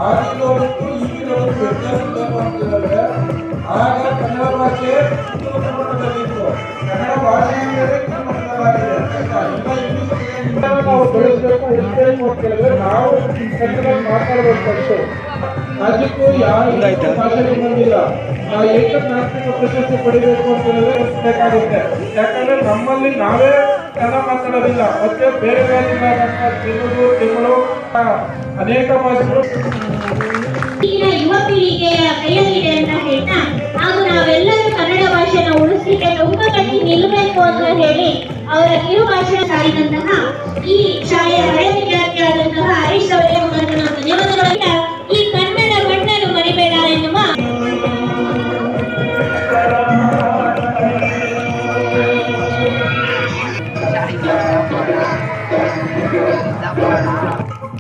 ಆಗಿನವರಿಗೂ ಈಗಿನವರಿಗೂ ವ್ಯತ್ಯಾಸ ಅಂತ ಹೇಳಿದ್ರೆ ಆಗ ಕನ್ನಡ ಭಾಷೆ ಮಟ್ಟದಲ್ಲಿತ್ತು. ಕನ್ನಡ ಭಾಷೆ ಅಂದರೆ ಮಟ್ಟದಲ್ಲಾಗಿದೆ. ನಾವು ಬೆಳೆಸಬೇಕು ಅಂತ ಹೇಳಿದ್ರೆ ನಾವು ಕನ್ನಡ ಮಾತಾಡಬೇಕು. ರಾಜ್ಯಕ್ಕೂ ಯಾರು ಭಾಷೆ ಬಂದಿಲ್ಲ. ನಾವು ಏಕತಾಂತ್ರಿಕ ಪ್ರಶಸ್ತಿ ಪಡಿಬೇಕು ಅಂತ ಹೇಳಿದ್ರೆ ಬೇಕಾಗುತ್ತೆ. ಯಾಕಂದ್ರೆ ನಮ್ಮಲ್ಲಿ ನಾವೇ ಕನ್ನಡ ಮಾತಾಡೋದಿಲ್ಲ, ಮತ್ತೆ ಬೇರೆ ತೆಲುಗು ತಮಿಳು ಅನೇಕ ಭಾಷೆಗಳು ಈಗಿನ ಯುವ ಪೀಳಿಗೆಯ ಕೈಯಲ್ಲಿದೆ ಅಂತ ಹೇಳ್ತಾ ಹಾಗೂ ನಾವೆಲ್ಲರೂ ಕನ್ನಡ ಭಾಷೆನ ಉಳಿಸಲಿಕ್ಕೆ ಕಟ್ಟಿ ನಿಲ್ಲಬೇಕು ಅಂತ ಹೇಳಿ ಅವರ ಕಿರು ಭಾಷೆ ಸಾರಿದಂತಹ ಈ ಶಾಲೆಯ ಹಳೆ ವಿದ್ಯಾರ್ಥಿಯಾದಂತಹ